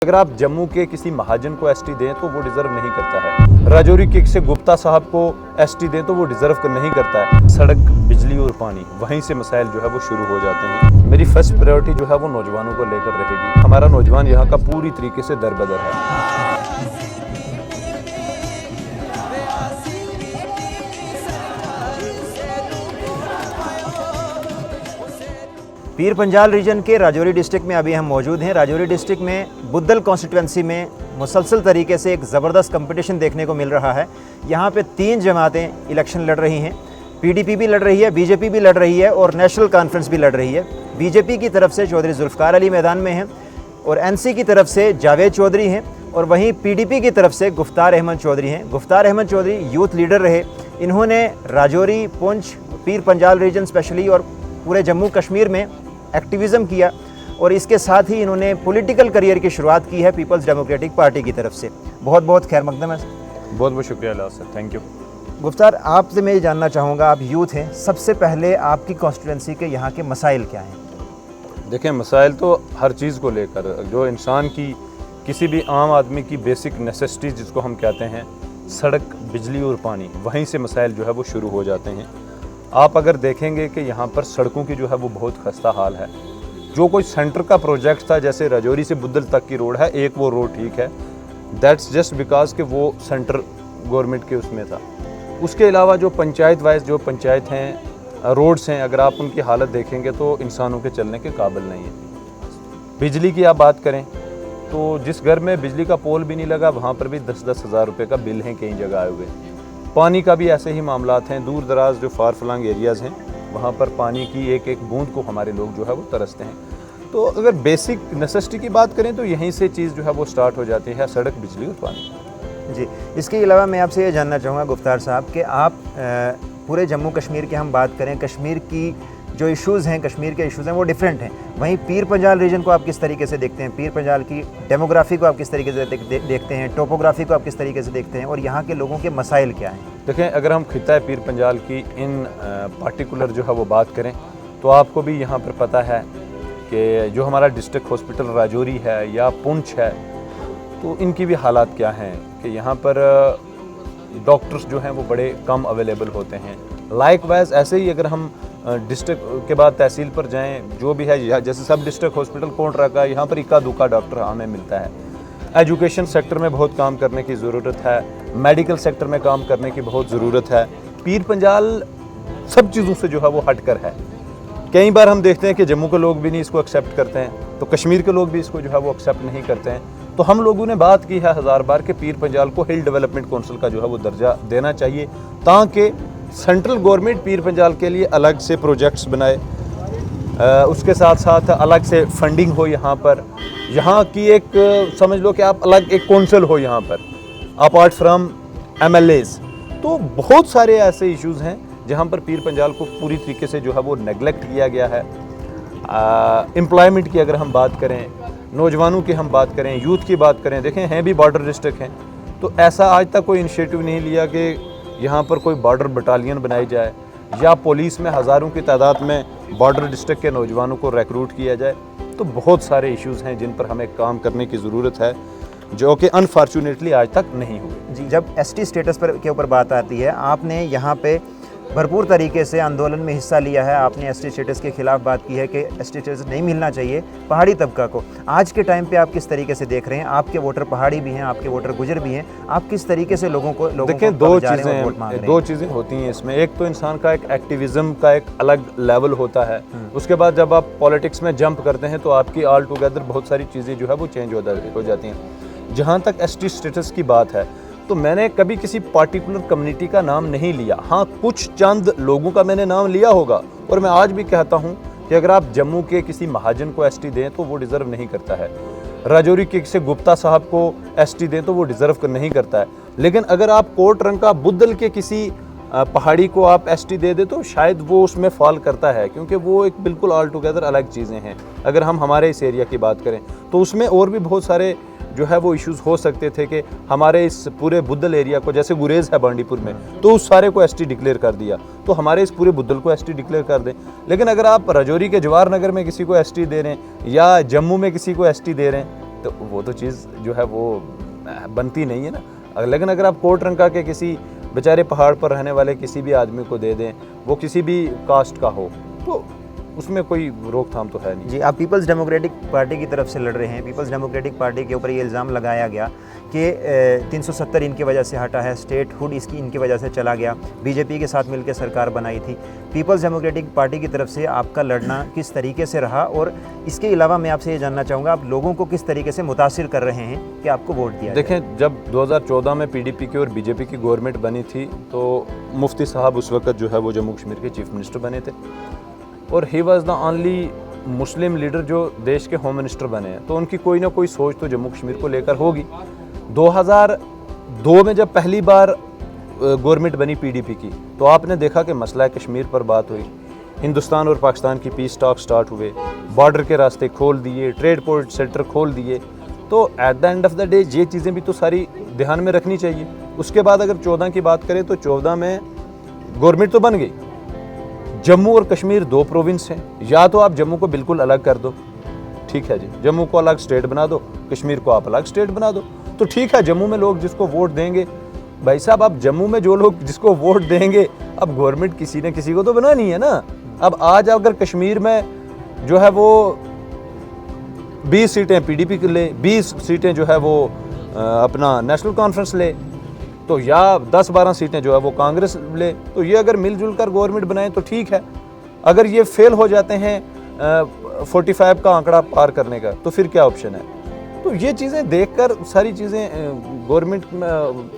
अगर आप जम्मू के किसी महाजन को एसटी दें तो वो डिजर्व नहीं करता है। राजौरी के किसी गुप्ता साहब को एसटी दें तो वो डिजर्व नहीं करता है। सड़क, बिजली और पानी, वहीं से मसाइल जो है वो शुरू हो जाते हैं। मेरी फर्स्ट प्रायोरिटी जो है वो नौजवानों को लेकर रहेगी। हमारा नौजवान यहाँ का पूरी तरीके से दरबदर है। पीर पंजाल रीजन के राजौरी डिस्ट्रिक्ट में अभी हम मौजूद हैं। राजौरी डिस्ट्रिक्ट में बुद्धल कॉन्स्टिट्यूंसी में मुसलसल तरीके से एक ज़बरदस्त कंपटीशन देखने को मिल रहा है। यहाँ पे 3 जमातें इलेक्शन लड़ रही हैं। पीडीपी भी लड़ रही है, बीजेपी भी लड़ रही है और नेशनल कॉन्फ्रेंस भी लड़ रही है। बीजेपी की तरफ से चौधरी जुल्फ़िकार अली मैदान में हैं और एनसी की तरफ से जावेद चौधरी हैं और वहीं पीडीपी की तरफ से गुफ्तार अहमद चौधरी हैं। गुफ्तार अहमद चौधरी यूथ लीडर रहे। इन्होंने राजौरी, पुंछ, पीर पंजाल रीजन स्पेशली और पूरे जम्मू कश्मीर में एक्टिविज़म किया और इसके साथ ही इन्होंने पॉलिटिकल करियर की शुरुआत की है पीपल्स डेमोक्रेटिक पार्टी की तरफ से। बहुत बहुत खैर मकदम है। बहुत बहुत शुक्रिया अल्लाह सर, थैंक यू। गुफ्तार, आपसे मैं ये जानना चाहूँगा, आप यूथ हैं, सबसे पहले आपकी कॉन्स्टिट्यूंसी के यहाँ के मसाइल क्या हैं? देखें, मसाइल तो हर चीज़ को लेकर, जो इंसान की, किसी भी आम आदमी की बेसिक नेसेसिटीज़ जिसको हम कहते हैं, सड़क, बिजली और पानी, वहीं से मसाइल जो है वो शुरू हो जाते हैं। आप अगर देखेंगे कि यहाँ पर सड़कों की जो है वो बहुत खस्ता हाल है। जो कोई सेंटर का प्रोजेक्ट था, जैसे राजौरी से बुद्धल तक की रोड है, एक वो रोड ठीक है, दैट्स जस्ट बिकॉज कि वो सेंटर गवर्नमेंट के उसमें था। उसके अलावा जो पंचायत वाइज जो पंचायत हैं, रोड्स हैं, अगर आप उनकी हालत देखेंगे तो इंसानों के चलने के काबिल नहीं है। बिजली की आप बात करें तो जिस घर में बिजली का पोल भी नहीं लगा वहाँ पर भी 10-10 हज़ार रुपये का बिल है कई जगह आए हुए। पानी का भी ऐसे ही मामलात हैं। दूर दराज जो फार फलांग एरियाज़ हैं वहाँ पर पानी की एक एक बूंद को हमारे लोग जो है वो तरसते हैं। तो अगर बेसिक नेसेसिटी की बात करें तो यहीं से चीज़ जो है वो स्टार्ट हो जाती है, सड़क, बिजली और पानी। जी, इसके अलावा मैं आपसे ये जानना चाहूँगा गुफ्तार साहब कि आप पूरे जम्मू कश्मीर की हम बात करें, कश्मीर की जो इश्यूज़ हैं, कश्मीर के इश्यूज़ हैं वो डिफरेंट हैं। वहीं पीर पंजाल रीजन को आप किस तरीके से देखते हैं? पीर पंजाल की डेमोग्राफी को आप किस तरीके से देखते हैं? टोपोग्राफी को आप किस तरीके से देखते हैं और यहाँ के लोगों के मसाइल क्या हैं? देखें, अगर हम खिता पीर पंजाल की इन पार्टिकुलर जो है वो बात करें तो आपको भी यहाँ पर पता है कि जो हमारा डिस्ट्रिक्ट हॉस्पिटल राजौरी है या पुंछ है, तो इनकी भी हालात क्या हैं कि यहाँ पर डॉक्टर्स जो हैं वो बड़े कम अवेलेबल होते हैं। लाइकवाइज ऐसे ही अगर हम डिस्ट्रिक्ट के बाद तहसील पर जाएं, जो भी है, जैसे सब डिस्ट्रिक्ट हॉस्पिटल कोटरा का, यहाँ पर इक्का दुक्का डॉक्टर हमें मिलता है। एजुकेशन सेक्टर में बहुत काम करने की ज़रूरत है, मेडिकल सेक्टर में काम करने की बहुत ज़रूरत है। पीर पंजाल सब चीज़ों से जो है वो हट कर है। कई बार हम देखते हैं कि जम्मू के लोग भी नहीं इसको एक्सेप्ट करते हैं, तो कश्मीर के लोग भी इसको जो है वो एक्सेप्ट नहीं करते हैं। तो हम लोगों ने बात की है 1000 बार कि पीर पंजाल को हिल डेवलपमेंट काउंसिल का जो है वो दर्जा देना चाहिए, ताकि सेंट्रल गवर्नमेंट पीर पंजाल के लिए अलग से प्रोजेक्ट्स बनाए, उसके साथ साथ अलग से फंडिंग हो। यहाँ की एक समझ लो कि आप अलग एक काउंसिल हो यहाँ पर, अपार्ट फ्रॉम MLAs। तो बहुत सारे ऐसे इश्यूज़ हैं जहाँ पर पीर पंजाल को पूरी तरीके से जो है वो नेगलेक्ट किया गया है। एम्प्लॉयमेंट की अगर हम बात करें, नौजवानों की हम बात करें, यूथ की बात करें, देखें हैं भी बॉर्डर डिस्ट्रिक्ट हैं, तो ऐसा आज तक कोई इनिशिएटिव नहीं लिया कि यहाँ पर कोई बॉर्डर बटालियन बनाई जाए या पुलिस में हज़ारों की तादाद में बॉर्डर डिस्ट्रिक्ट के नौजवानों को रिक्रूट किया जाए। तो बहुत सारे इश्यूज़ हैं जिन पर हमें काम करने की ज़रूरत है, जो कि अनफॉर्चुनेटली आज तक नहीं हुए। जी, जब ST स्टेटस पर के ऊपर बात आती है, आपने यहाँ पे भरपूर तरीके से आंदोलन में हिस्सा लिया है। आपने ST स्टेटस के खिलाफ बात की है कि ST स्टेटस नहीं मिलना चाहिए पहाड़ी तबका को। आज के टाइम पे आप किस तरीके से देख रहे हैं? आपके वोटर पहाड़ी भी हैं, आपके वोटर गुजर भी हैं, आप किस तरीके से लोगों को देखें, दो चीज़ें होती हैं इसमें। एक तो इंसान का एक एक्टिविज़म का एक अलग लेवल होता है, उसके बाद जब आप पॉलिटिक्स में जंप करते हैं तो आपकी ऑल टुगेदर बहुत सारी चीज़ें जो है वो चेंज हो जाती हैं। जहाँ तक ST स्टेटस की बात है तो मैंने कभी किसी पार्टिकुलर कम्युनिटी का नाम नहीं लिया। हाँ, कुछ चंद लोगों का मैंने नाम लिया होगा और मैं आज भी कहता हूँ कि अगर आप जम्मू के किसी महाजन को ST दें तो वो डिज़र्व नहीं करता है। राजौरी के किसी गुप्ता साहब को ST दें तो वो डिज़र्व नहीं करता है। लेकिन अगर आप कोटरंका बुद्धल के किसी पहाड़ी को आप ST दे दे तो शायद वो उसमें फॉल करता है, क्योंकि वो एक बिल्कुल ऑल टुगेदर अलग चीज़ें हैं। अगर हम हमारे इस एरिया की बात करें तो उसमें और भी बहुत सारे जो है वो इश्यूज़ हो सकते थे कि हमारे इस पूरे बुद्धल एरिया को, जैसे गुरेज है बांडीपुर में, तो उस सारे को ST डिक्लेयर कर दिया, तो हमारे इस पूरे बुद्धल को ST डिक्लेयर कर दें। लेकिन अगर आप राजौरी के जवाहर नगर में किसी को ST दे रहे हैं या जम्मू में किसी को ST दे रहे हैं तो वो तो चीज़ जो है वो बनती नहीं है ना। लेकिन अगर आप कोट रंका के किसी बेचारे पहाड़ पर रहने वाले किसी भी आदमी को दे दें, वो किसी भी कास्ट का हो, तो उसमें कोई रोकथाम तो है नहीं। जी, आप पीपल्स डेमोक्रेटिक पार्टी की तरफ से लड़ रहे हैं। पीपल्स डेमोक्रेटिक पार्टी के ऊपर ये इल्ज़ाम लगाया गया कि 370 इनकी वजह से हटा है, स्टेटहुड इसकी इनकी वजह से चला गया, बीजेपी के साथ मिलकर सरकार बनाई थी। पीपल्स डेमोक्रेटिक पार्टी की तरफ से आपका लड़ना किस तरीके से रहा, और इसके अलावा मैं आपसे ये जानना चाहूँगा आप लोगों को किस तरीके से मुतासिर कर रहे हैं कि आपको वोट दिया? देखें, जब 2014 में पीडीपी की और बीजेपी की गवर्नमेंट बनी थी तो मुफ्ती साहब उस वक्त जो है वो जम्मू कश्मीर के चीफ मिनिस्टर बने थे, और he was the only Muslim leader जो देश के होम मिनिस्टर बने हैं। तो उनकी कोई ना कोई सोच तो जम्मू कश्मीर को लेकर होगी। 2002 में जब पहली बार गवर्नमेंट बनी पीडीपी की, तो आपने देखा कि मसला कश्मीर पर बात हुई, हिंदुस्तान और पाकिस्तान की पीस टॉक स्टार्ट हुए, बॉर्डर के रास्ते खोल दिए, ट्रेड पोर्ट सेंटर खोल दिए। तो at the end of the day ये चीज़ें भी तो सारी ध्यान में रखनी चाहिए। उसके बाद अगर 14 की बात करें तो 14 में गवर्नमेंट तो बन गई। जम्मू और कश्मीर 2 प्रोविंस हैं, या तो आप जम्मू को बिल्कुल अलग कर दो, ठीक है जी, जम्मू को अलग स्टेट बना दो, कश्मीर को आप अलग स्टेट बना दो, तो ठीक है। जम्मू में लोग जिसको वोट देंगे, भाई साहब आप जम्मू में जो लोग जिसको वोट देंगे, अब गवर्नमेंट किसी न किसी को तो बनानी है ना। अब आज अगर कश्मीर में जो है वो 20 सीटें पीडीपी के ले, 20 सीटें जो है वो अपना नेशनल कॉन्फ्रेंस ले, तो या 10-12 सीटें जो है वो कांग्रेस ले, तो ये अगर मिलजुल कर गवर्नमेंट बनाए तो ठीक है। अगर ये फेल हो जाते हैं 45 का आंकड़ा पार करने का, तो फिर क्या ऑप्शन है? तो ये चीज़ें देखकर सारी चीज़ें गवर्नमेंट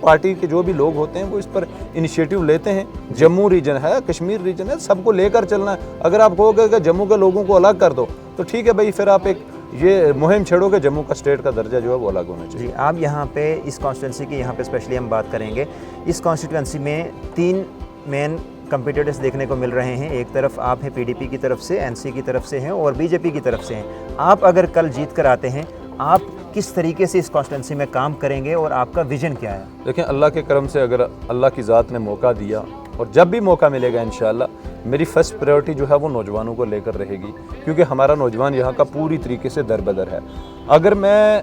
पार्टी के जो भी लोग होते हैं वो इस पर इनिशिएटिव लेते हैं। जम्मू रीजन है, कश्मीर रीजन है, सबको लेकर चलना है। अगर आप कहोगे कि जम्मू के लोगों को अलग कर दो, तो ठीक है भाई, फिर आप एक ये मुहिम छेड़ोगे, जम्मू का स्टेट का दर्जा जो है वो अलग होना चाहिए। जी, आप यहाँ पे इस कॉन्स्टिट्यूंसी की यहाँ पे स्पेशली हम बात करेंगे। इस कॉन्स्टिट्यूंसी में 3 मेन कंपीटिटर्स देखने को मिल रहे हैं। एक तरफ आप हैं पीडीपी की तरफ से, एनसी की तरफ से हैं, और बीजेपी की तरफ से हैं। आप अगर कल जीत कर आते हैं, आप किस तरीके से इस कॉन्स्टिट्यूंसी में काम करेंगे और आपका विजन क्या है? देखें, अल्लाह के करम से अगर अल्लाह की ज़ात ने मौका दिया, और जब भी मौका मिलेगा इंशाअल्लाह, मेरी फर्स्ट प्रायोरिटी जो है वो नौजवानों को लेकर रहेगी, क्योंकि हमारा नौजवान यहाँ का पूरी तरीके से दरबदर है। अगर मैं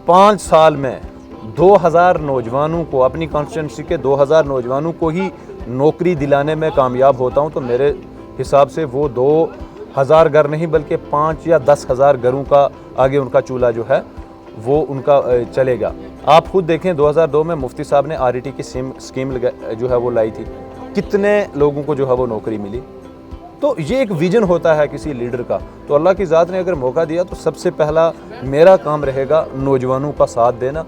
5 साल में 2000 नौजवानों को, अपनी कॉन्स्टिट्यूंसी के 2000 नौजवानों को ही नौकरी दिलाने में कामयाब होता हूँ, तो मेरे हिसाब से वो 2000 घर नहीं बल्कि 5 या 10,000 घरों का आगे उनका चूल्हा जो है वो उनका चलेगा। आप खुद देखें, 2002 में मुफ्ती साहब ने आरईटी की स्कीम जो है वो लाई थी, कितने लोगों को जो है वो नौकरी मिली। तो ये एक विजन होता है किसी लीडर का। तो अल्लाह की ज़ात ने अगर मौका दिया तो सबसे पहला मेरा काम रहेगा नौजवानों का साथ देना,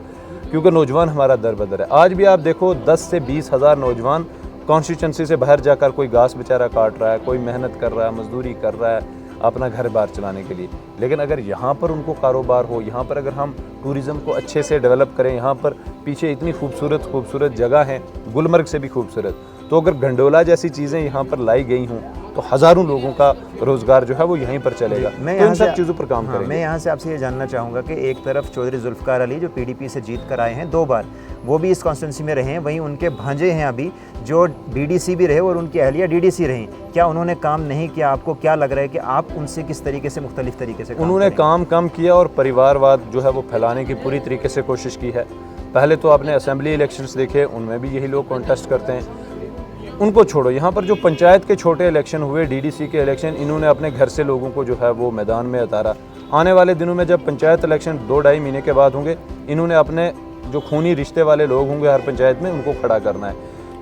क्योंकि नौजवान हमारा दरबदर है। आज भी आप देखो 10 से 20 हज़ार नौजवान कॉन्स्टिट्यूंसी से बाहर जाकर कोई घास बेचारा काट रहा है, कोई मेहनत कर रहा है, मजदूरी कर रहा है अपना घर बार चलाने के लिए। लेकिन अगर यहाँ पर उनको कारोबार हो, यहाँ पर अगर हम टूरिज़म को अच्छे से डेवलप करें, यहाँ पर पीछे इतनी खूबसूरत जगह हैं, गुलमर्ग से भी खूबसूरत, तो अगर गंडोला जैसी चीज़ें यहाँ पर लाई गई हों तो हज़ारों लोगों का रोज़गार जो है वो यहीं पर चलेगा। मैं तो इन सब चीज़ों पर काम करेंगे। मैं यहाँ से आपसे ये जानना चाहूँगा कि एक तरफ चौधरी जुल्फ़कार अली जो पीडीपी से जीत कर आए हैं 2 बार, वो भी इस कॉन्स्टिट्यूंसी में रहे हैं, वहीं उनके भांजे हैं अभी जो डीडीसी भी रहे और उनकी अहलिया डीडीसी रहीं। क्या उन्होंने काम नहीं किया? आपको क्या लग रहा है कि आप उनसे किस तरीके से मुख्तलिफ तरीके से उन्होंने काम कम किया और परिवारवाद जो है वो फैलाने की पूरी तरीके से कोशिश की है। पहले तो आपने असेंबली इलेक्शंस देखे, उनमें भी यही लोग कॉन्टेस्ट करते हैं। उनको छोड़ो, यहाँ पर जो पंचायत के छोटे इलेक्शन हुए, डीडीसी के इलेक्शन, इन्होंने अपने घर से लोगों को जो है वो मैदान में उतारा। आने वाले दिनों में जब पंचायत इलेक्शन 2-2.5 महीने के बाद होंगे, इन्होंने अपने जो खूनी रिश्ते वाले लोग होंगे हर पंचायत में, उनको खड़ा करना है।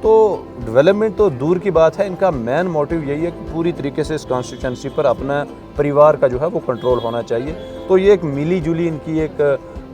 तो डेवलपमेंट तो दूर की बात है, इनका मेन मोटिव यही है कि पूरी तरीके से इस कॉन्स्टिट्यूंसी पर अपना परिवार का जो है वो कंट्रोल होना चाहिए। तो ये एक मिली जुली इनकी एक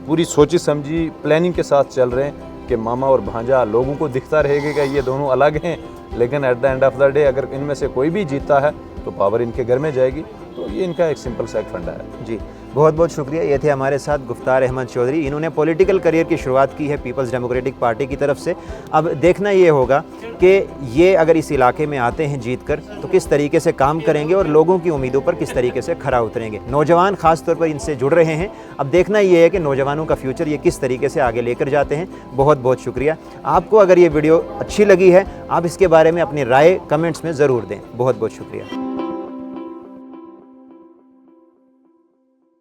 पूरी सोची समझी प्लानिंग के साथ चल रहे हैं कि मामा और भांजा। लोगों को दिखता रहेगा कि ये दोनों अलग हैं, लेकिन at the end of the day अगर इनमें से कोई भी जीतता है तो पावर इनके घर में जाएगी। तो ये इनका एक सिंपल सा फंडा है। जी, बहुत बहुत शुक्रिया। ये थे हमारे साथ गुफ्तार अहमद चौधरी। इन्होंने पॉलिटिकल करियर की शुरुआत की है पीपल्स डेमोक्रेटिक पार्टी की तरफ से। अब देखना ये होगा कि ये अगर इस इलाके में आते हैं जीत कर तो किस तरीके से काम करेंगे और लोगों की उम्मीदों पर किस तरीके से खरा उतरेंगे। नौजवान ख़ास तौर पर इनसे जुड़ रहे हैं। अब देखना ये है कि नौजवानों का फ्यूचर ये किस तरीके से आगे लेकर जाते हैं। बहुत बहुत शुक्रिया। आपको अगर ये वीडियो अच्छी लगी है, आप इसके बारे में अपनी राय कमेंट्स में ज़रूर दें। बहुत बहुत शुक्रिया।